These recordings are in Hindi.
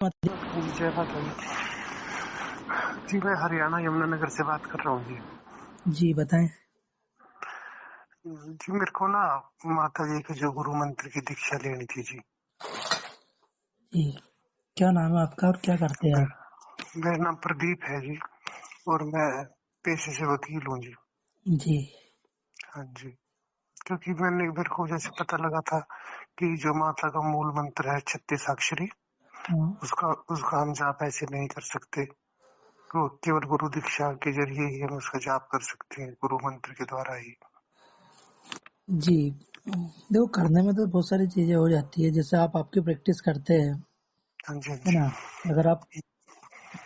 जय माता दी। जी मैं हरियाणा यमुनानगर से बात कर रहा हूँ जी। जी बताएं। जी मेरे को ना माता जी के जो गुरु मंत्र की दीक्षा लेनी थी जी। जी क्या नाम है आपका और क्या करते हैं आप? मेरा नाम प्रदीप है जी और मैं पेशे से वकील हूँ जी। जी हाँ जी, क्योंकि मेरे को जैसे पता लगा था कि जो माता का मूल मंत्र है 36 अक्षरी, हाँ, उसका हम जाप ऐसे नहीं कर सकते। तो केवल गुरु दीक्षा के जरिए ही हम उसका जाप कर सकते हैं, गुरु मंत्र के द्वारा ही। जी देखो करने में तो बहुत सारी चीजें हो जाती है। जैसे आप आपकी प्रैक्टिस करते हैं, हाँ जी, हाँ है जी। ना। अगर आप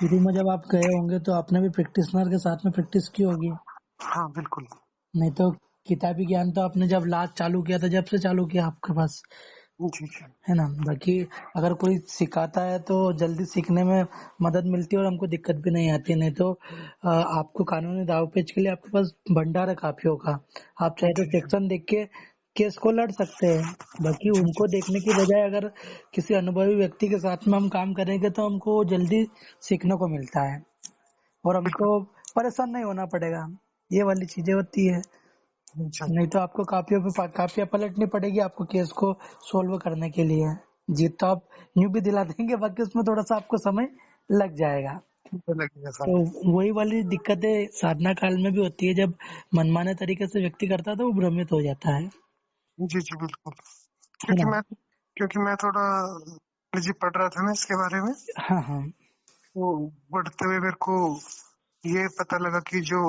शुरू में जब आप गए होंगे तो आपने भी प्रैक्टिशनर के साथ में प्रैक्टिस की होगी। हाँ बिल्कुल। नहीं तो किताबी ज्ञान तो आपने जब लास्ट चालू किया था, जब से चालू किया आपके पास, जी जी। है ना। बाकी अगर कोई सिखाता है तो जल्दी सीखने में मदद मिलती है और हमको दिक्कत भी नहीं आती। नहीं तो आपको कानूनी दावपेच के लिए आपके पास भंडार है काफियों का। आप चाहे तो जी जी। सेक्शन देख के केस को लड़ सकते हैं। बाकी जी जी। उनको देखने की बजाय अगर किसी अनुभवी व्यक्ति के साथ में हम काम करेंगे तो हमको जल्दी सीखने को मिलता है और बिल्कुल। हमको परेशान नहीं होना पड़ेगा। ये वाली चीजें होती है। अच्छा। नहीं तो आपको कापियां पलटनी पड़ेगी आपको केस को सोल्व करने के लिए। जीत तो आप यूं भी दिला देंगे, बाकी उसमें थोड़ा सा आपको समय लग जाएगा। लगेगा तो समय। वही वाली दिक्कतें साधना काल में भी होती है। जब मनमाने तरीके से व्यक्ति करता है तो वो भ्रमित हो जाता जी जी बिल्कुल। है ना। क्योंकि मैं थोड़ा जी पढ़ रहा था ना इसके बारे में। हाँ हाँ। तो पढ़ते हुए मेरे को ये पता लगा कि जो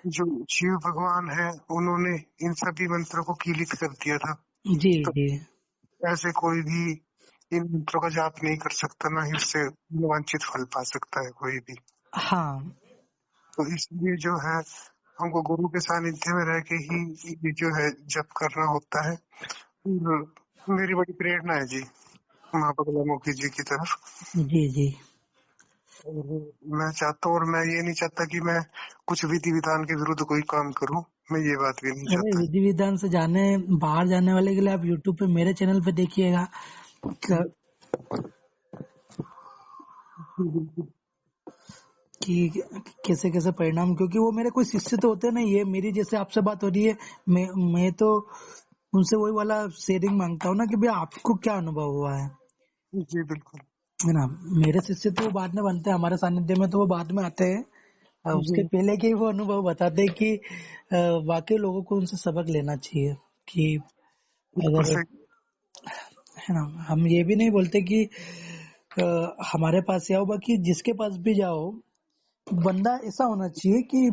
जो शिव भगवान है उन्होंने इन सभी मंत्रों को कीलित कर दिया था। जी तो जी। ऐसे कोई भी इन मंत्रों का जाप नहीं कर सकता, ना ही उससे वांछित फल पा सकता है कोई भी। हाँ तो इसलिए जो है हमको गुरु के सानिध्य में रह के ही ये जो है जप करना होता है। और मेरी बड़ी प्रेरणा है जी माँ बगलामुखी जी की तरफ। जी जी। और मैं चाहता हूँ, और मैं ये नहीं चाहता कि मैं कुछ विधि विधान के विरुद्ध कोई काम करूं। मैं ये बात भी नहीं अरे चाहता। विधि विधान से जाने बाहर जाने वाले के लिए आप यूट्यूब पे मेरे चैनल पे देखिएगा कि कैसे कैसे परिणाम। क्योंकि वो मेरे कोई शिष्य तो होते नहीं है, मेरी जैसे आपसे बात हो रही है, मैं तो उनसे वही वाला शेयरिंग मांगता हूँ ना कि भैया आपको क्या अनुभव हुआ जी बिल्कुल। है ना। मेरे शिष्य तो बाद में बनते हैं, हमारे सानिध्य में तो वो बाद में आते हैं। जी उसके पहले के ही वो अनुभव बताते हैं कि वाकई लोगों को उनसे सबक लेना चाहिए। कि बिल्कुल अगर, सही। है ना, हम ये भी नहीं बोलते कि हमारे पास ही आओ, बाकी जिसके पास भी जाओ बंदा ऐसा होना चाहिए कि,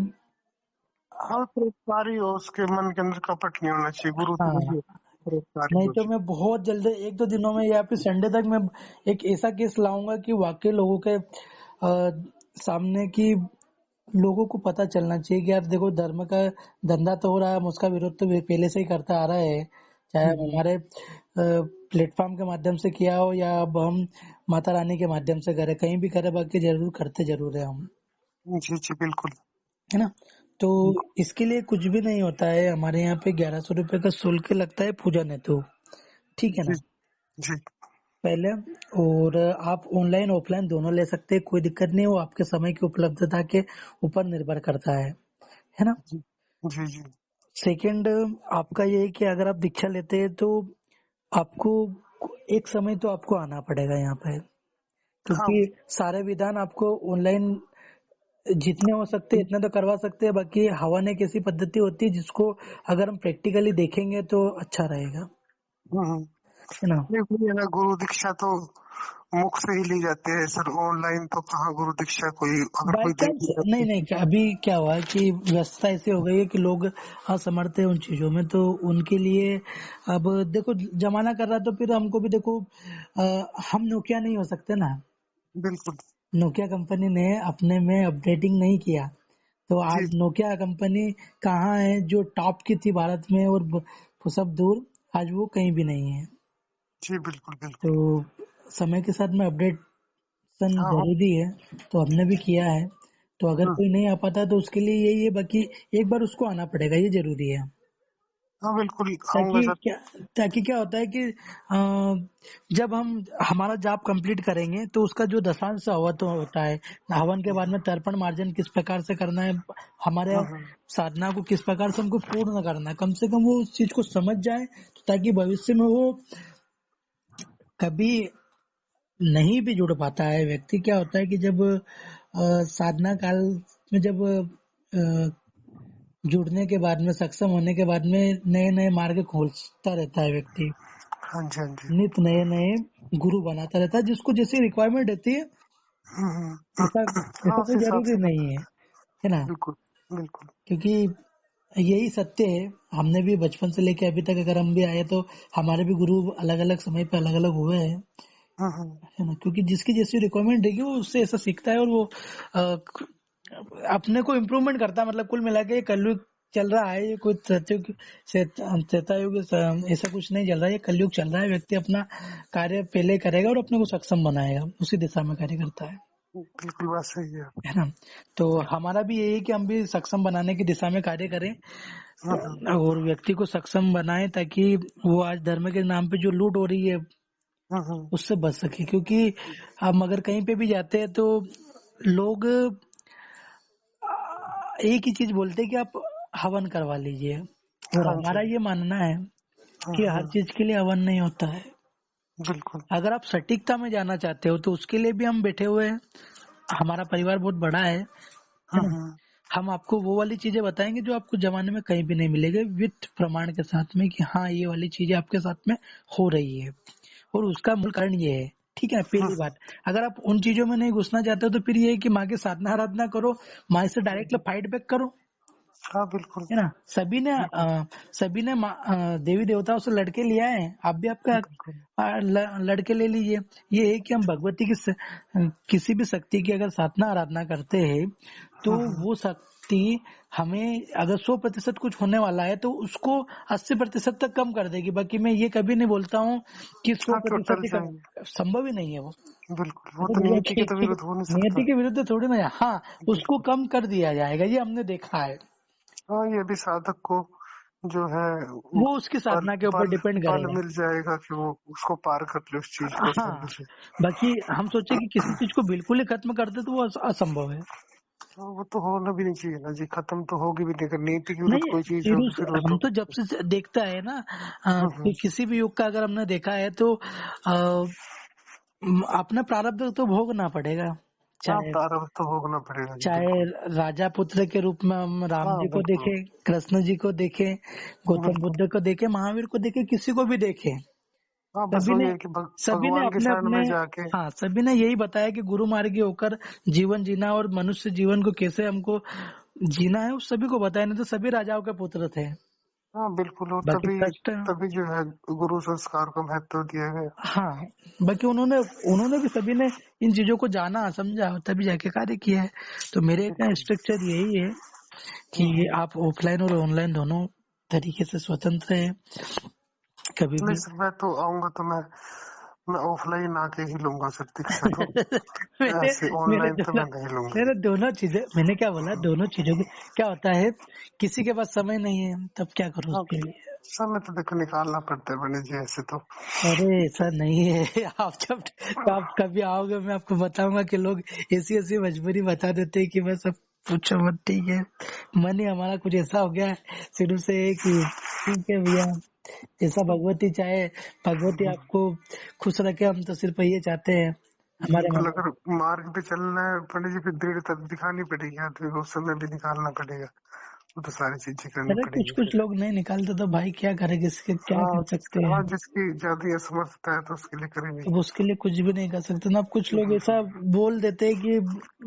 हाँ परोपकारी हो, उसके मन के अंदर कपट नहीं होना चाहिए। गुरु तो हाँ, वही परोपकारी नहीं हो तो जी। मैं बहुत जल्द एक दो दिनों में या फिर संडे तक मैं एक ऐसा केस लाऊंगा कि वाकई लोगों के सामने की लोगों को पता चलना चाहिए कि यार देखो, धर्म का धंधा तो हो रहा है, हम उसका विरोध तो पहले से ही करते आ रहे हैं। चाहे हम हमारे प्लेटफॉर्म के माध्यम से किया हो या अब हम माता रानी के माध्यम से करें, कहीं भी करें, बाकी जरूर करते जरूर है हम, जी जी बिल्कुल। है ना। तो इसके लिए कुछ भी नहीं होता है। हमारे यहाँ पे 1100 रुपए का शुल्क लगता है पूजन हेतु, ठीक है जी ना, जी। पहले। और आप ऑनलाइन ऑफलाइन दोनों ले सकते हैं, कोई दिक्कत नहीं है। वो आपके समय की उपलब्धता के ऊपर निर्भर करता है ना। जी जी। जी सेकंड, आपका ये है कि अगर आप दीक्षा लेते हैं तो आपको एक समय तो आपको आना पड़ेगा यहाँ पे, हाँ। क्योंकि सारे विधान आपको ऑनलाइन जितने हो सकते हैं इतने तो करवा सकते हैं। बाकी हवन एक ऐसी पद्धति होती है जिसको अगर हम प्रैक्टिकली देखेंगे तो अच्छा रहेगा, हम्म। है ना। नहीं वही है ना, गुरु दीक्षा तो मुख से ही ली जाती है सर। ऑनलाइन तो कहाँ गुरु दीक्षा कोई अगर बाई कोई चांस देख नहीं नहीं, अभी क्या हुआ है कि व्यस्तता ऐसी हो गई है कि लोग असमर्थ है उन चीजों में, तो उनके लिए अब देखो जमाना कर रहा है तो फिर हमको भी देखो, हम नोकिया नहीं हो सकते ना। बिल्कुल। नोकिया कंपनी ने अपने में अपडेटिंग नहीं किया, तो जी आज नोकिया कंपनी कहाँ है जो टॉप की थी भारत में और सब दूर, आज वो कहीं भी नहीं है। जी बिल्कुल तो बिल्कुल। समय के साथ में अपडेशन हाँ हाँ। जरूरी है, तो हमने भी किया है। तो अगर हम्म। कोई नहीं आ पाता तो उसके लिए यही है, बाकी एक बार उसको आना पड़ेगा, ये जरूरी है। हाँ बिल्कुल आऊंगा ताकि सर। क्या ताकि क्या होता है कि जब हम हमारा जाप कंप्लीट करेंगे तो उसका जो दशांश हवन होता है, हवन के बाद में तर्पण मार्जन किस प्रकार से करना है, हमारे हम्म, साधना को किस प्रकार से हमको पूर्ण करना है, कम से कम वो उस चीज को समझ जाए, तो ताकि भविष्य में वो कभी नहीं भी जुड़ पाता है व्यक्ति। क्या होता है कि जब साधना काल में जब जुड़ने के बाद में, सक्षम होने के बाद में नए नए मार्ग खोजता रहता है व्यक्ति, हाँ जी हाँ जी। नित नए नए गुरु बनाता रहता है, जिसको जैसी रिक्वायरमेंट रहती है। ऐसा हाँ ऐसा उस कोई हिसाब जरूरी से नहीं करता है, है ना? है। बिल्कुल बिल्कुल। क्योंकि यही सत्य है। हमने भी बचपन से लेके अभी तक अगर हम भी आए तो हमारे भी गुरु अलग अलग समय पे अलग अलग हुए हैं, हम्म। है ना? क्योंकि जिसकी जैसी रिक्वायरमेंट रहेगी वो उससे ऐसा सीखता है, और वो अपने को इम्प्रूवमेंट करता है। मतलब कुल मिला के ये कलयुग चल रहा है, ये कोई सतयुग त्रेता युग ऐसा कुछ नहीं चल रहा है, ये कलयुग चल रहा है। व्यक्ति अपना कार्य पहले करेगा और अपने को सक्षम बनाएगा, उसी दिशा में कार्य करता बिल्कुल बात सही है। है ना? तो हमारा भी यही है कि हम भी सक्षम बनाने की दिशा में कार्य करें, हम्म और व्यक्ति को सक्षम बनाए, ताकि वो आज धर्म के नाम पे जो लूट हो रही है हम्म। उससे बच सके। क्योंकि हम अगर कहीं पे भी जाते हैं तो लोग एक ही चीज बोलते हैं कि आप हवन करवा लीजिए, और हाँ जी। हमारा ये मानना है कि हर हम्म। चीज के लिए हवन नहीं होता है। बिल्कुल। अगर आप सटीकता में जाना चाहते हो तो उसके लिए भी हम बैठे हुए हैं, हमारा परिवार बहुत बड़ा है ना? हम्म। हम आपको वो वाली चीजें बताएंगे जो आपको जमाने में कहीं भी नहीं मिलेगी, विथ प्रमाण के साथ में कि हाँ ये वाली चीजें आपके साथ में हो रही है, और उसका मूल कारण ये है। ठीक है, पहली बात, अगर आप उन चीजों में नहीं घुसना चाहते हो तो फिर ये है कि माँ की साधना आराधना करो, माँ से डायरेक्ट फाइट बैक करो, हाँ बिल्कुल है ना? बिल्कुल सभी ने देवी देवताओं से लड़के लिया है, आप भी आपका बिल्कुल। लड़के ले लीजिए। ये है कि हम भगवती की किसी भी शक्ति की अगर साधना आराधना करते हैं तो हम्म। वो शक्ति हमें अगर 100% कुछ होने वाला है तो उसको 80% तक कम कर देगी। बाकी मैं ये कभी नहीं बोलता हूँ कि सौ हाँ प्रतिशत टोटल ही कम, जाएंगे। संभव ही नहीं है वो। बिल्कुल वो अरे तो भैया नियति के ठीक तो ठीक है, विरुद्ध हो नहीं नियति सकता। के विरुद्ध थोड़ी ना है। हाँ, उसको बिल्कुल। कम कर दिया जाएगा, ये हमने देखा है। हाँ ये भी साधक को जो है वो वो उसकी बल साधना के ऊपर बल डिपेंड बल करेगा। मिल जाएगा कि वो उसको पार कर ले उस चीज को हाँ, आसानी से। बाकी हम सोचे कि किसी चीज को बिल्कुल ही खत्म कर दे तो वो असंभव है। हाँ, वो तो होना भी नहीं चाहिए ना जी, खत्म तो होगी भी नहीं, अगर नीति के विरुद्ध नहीं, कोई चीज शुरू होगी से फिर वो हम तो। तो जब से देखता है ना, हम्म। कि किसी भी युग का अगर हमने देखा है तो अपना प्रारब्ध तो भोगना पड़ेगा। हाँ चाहे प्रारब्ध तो भोगना पड़ेगा जी चाहे बिल्कुल। राजा पुत्र के रूप में हम राम हाँ जी को बिल्कुल देखें, कृष्ण जी को देखें, गौतम बिल्कुल। बुद्ध को देखें, महावीर को देखें, किसी को भी देखें, हाँ बस सभी वही ने है कि सभी ने भगवान की अपने शरण अपने में जाके। हाँ, सभी ने यही बताया कि गुरु मार्गी होकर जीवन जीना और मनुष्य जीवन को कैसे हमको जीना है, उस सभी को बताया। नहीं तो सभी राजाओं के पुत्र थे। हाँ बिल्कुल, और बाकी तभी कष्ट, तभी जो है गुरु संस्कार को महत्व दिया गया। हाँ, बाकी उन्होंने उन्होंने भी सभी ने इन चीजों को जाना समझा तभी जाके कार्य किया है। तो मेरे का बिल्कुल। स्ट्रक्चर यही है कि आप ऑफलाइन और ऑनलाइन दोनों तरीके से स्वतंत्र है, कभी नहीं भी। सर मैं तो आऊंगा तो मैं ऑफलाइन आके ही लूंगा सर दीक्षा तो। मेरे ऐसे मेरे ऑनलाइन तो दोनों मैं नहीं लूंगा। मेरे दोनों चीजें, मैंने क्या बोला, दोनों चीजों की क्या होता है, किसी के पास समय नहीं है तब क्या करूँ हाँ उसके लिए। समय तो देखो निकालना पड़ता है बने जी ऐसे तो। अरे ऐसा नहीं है। आप कभी आओगे मैं आपको बताऊंगा कि लोग ऐसी ऐसी मजबूरी बता देते हैं कि मैं सब पूछो मत। ठीक है, मन ही हमारा कुछ ऐसा हो गया है शुरू से है कि ठीक है भैया, जैसा भगवती चाहे, भगवती आपको खुश रखे, हम तो सिर्फ ये चाहते हैं हमारे बिल्कुल, मन में। अगर मार्ग पे चलना है पंडित जी फिर दृढ़ता दिखानी पड़ेगी आदमी को, समय भी निकालना पड़ेगा, वो तो सारी चीजें करनी अरे कुछ पड़ेंगी कुछ फिर। लोग नहीं निकालते तो भाई क्या करे, किसके क्या हाँ कर सकते हैं। हाँ जिसकी ज्यादा असमर्थता है तो उसके लिए करेंगे। अब उसके लिए कुछ भी नहीं कर सकते ना। अब कुछ लोग ऐसा बोल देते हैं कि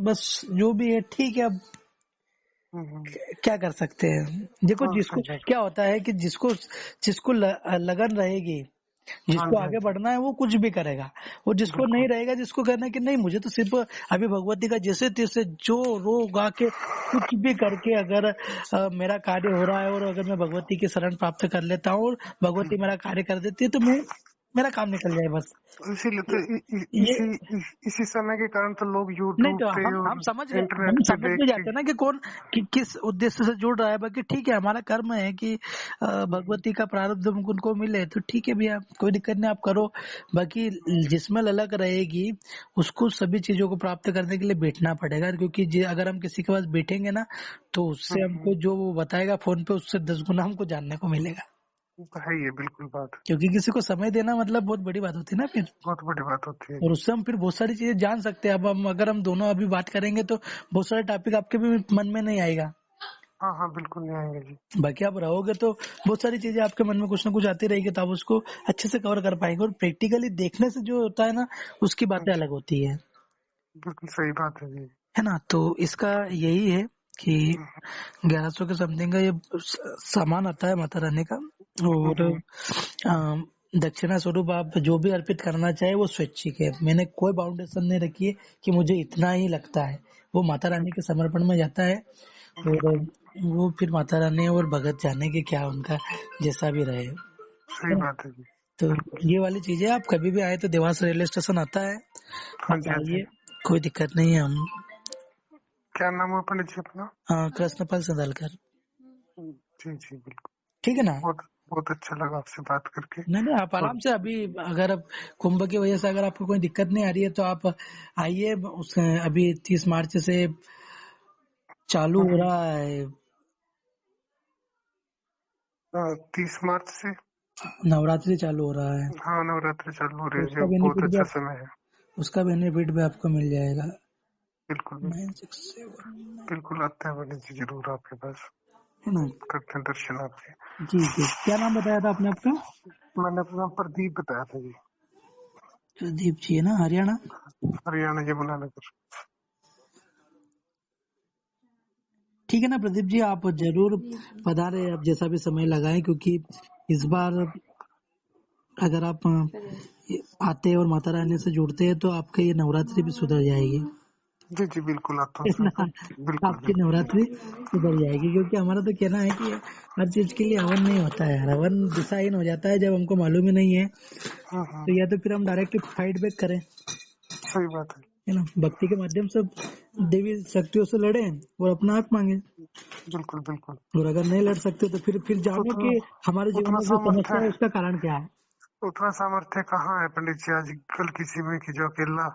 बस जो भी है ठीक है, अब हम्म। क्या कर सकते हैं। देखो, हाँ जिसको सही बात। क्या होता है कि जिसको जिसको लगन रहेगी, हाँ जिसको जी हाँ आगे जी। बढ़ना है वो कुछ भी करेगा, और जिसको नहीं बिल्कुल। रहेगा, जिसको करना है कि नहीं मुझे तो सिर्फ अभी भगवती का जैसे तैसे जो रो गा के कुछ भी करके अगर मेरा कार्य हो रहा है, और अगर मैं भगवती की शरण प्राप्त कर लेता हूँ और भगवती मेरा कार्य कर देती है तो मैं मेरा काम निकल जाए बस। इसीलिए तो ये इसी समय के कारण तो लोग नहीं यूट्यूब तो पे हम और समझ गए, इंटरनेट हम पे समझ देख भी के। जाते हैं ना कि कौन किस उद्देश्य से जुड़ रहा है। बाकी ठीक है, हमारा कर्म है कि भगवती का प्रारब्ध उनको मिले तो ठीक है भैया, कोई दिक्कत नहीं, आप करो। बाकी जिसमें ललक रहेगी उसको सभी चीजों को प्राप्त करने के लिए बैठना पड़ेगा, क्योंकि अगर हम किसी के पास बैठेंगे ना तो उससे हमको जो वो बताएगा फोन पे उससे 10 गुना हमको जानने को मिलेगा। तो है ये बिल्कुल बात, क्योंकि किसी को समय देना मतलब बहुत बड़ी बात होती है ना फिर, बहुत बड़ी बात होती है और जी। उससे हम फिर बहुत सारी चीजें जान सकते हैं। अब हम अगर हम दोनों अभी बात करेंगे तो बहुत सारे टॉपिक आपके भी मन में नहीं आएगा। हाँ हाँ बिल्कुल नहीं आएंगे जी। बाकी आप रहोगे तो बहुत सारी चीजें आपके मन में कुछ ना कुछ आती रहेगी, तो आप उसको अच्छे से कवर कर पाएंगे। और प्रैक्टिकली देखने से जो होता है ना उसकी बातें अलग होती है बिल्कुल सही बात है जी। है ना। तो इसका यही है कि 1100 के समथिंग का ये सामान आता है माता रानी का। और अम, दक्षिणा स्वरूप आप जो भी अर्पित करना चाहे वो स्वैच्छिक है। मैंने कोई बाउंडेशन नहीं रखी है कि मुझे इतना ही लगता है, वो माता रानी के समर्पण में जाता है। और वो फिर माता रानी और भगत जाने के क्या उनका जैसा भी रहे, सही है ना। बात है जी। तो बिल्कुल। ये वाली चीजें आप कभी भी आए तो देवास रेलवे स्टेशन आता है, हाँ आप जी हाँ जी। आइए, कोई दिक्कत नहीं है। हम क्या नाम है पंडित जी अपना? कृष्णपाल संदलकर, जी जी बिल्कुल। ठीक है ना। बहुत बहुत अच्छा लगा आपसे बात करके। नहीं नहीं, आप और आराम से अभी, अगर अब कुंभ की वजह से अगर आपको कोई दिक्कत नहीं आ रही है तो आप आइए। उस अभी 30 मार्च से चालू हो रहा है 30 मार्च से नवरात्रि, चालू हो रहा है। हाँ नवरात्रि चालू हो रही तो है जो बहुत अच्छा समय है। उसका बेनिफिट भी आपको मिल जाएगा। बिल्कुल बिल्कुल। 967 बिल्कुल आते हैं पंडित जी जरूर आपके पास, है ना। करते हैं दर्शन आपके। जी जी, क्या नाम बताया था आपने आपका? मैंने अपना प्रदीप बताया था जी। प्रदीप जी है ना, हरियाणा। हरियाणा यमुनानगर। ठीक है ना प्रदीप जी, आप जरूर पधारे, आप जैसा भी समय लगाएं, क्योंकि इस बार अगर आप आते हैं और माता रानी से जुड़ते हैं तो आपका ये नवरात्रि भी सुधर जाएगी, जी जी बिल्कुल आता है हूँ ना। सर। बिल्कुल आपकी बिल्कुल। नवरात्रि सुधर जाएगी, क्योंकि हमारा तो कहना है कि हर चीज के लिए हवन नहीं होता है। हवन दिशाहीन हो जाता है जब हमको मालूम ही नहीं है, तो या तो फिर हम डायरेक्ट फाइट बैक करें, सही बात है। है ना। भक्ति के माध्यम से देवी शक्तियों से लड़े और अपना हक मांगे। बिल्कुल बिल्कुल। और अगर नहीं लड़ सकते तो फिर जानो उतना कि हमारे जीवन उतना में जो सामर्थ्य समस्या है उसका कारण क्या है। उतना सामर्थ्य कहाँ है पंडित जी आजकल किसी में कि जो अकेला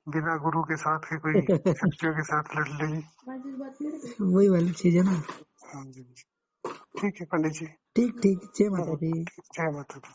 बिना गुरु के साथ के कोई शक्तियों के साथ लड़ लेगी। वही वाली चीज है ना। हाँ जी। ठीक है पंडित जी। ठीक ठीक, जय माता दी। जय माता दी।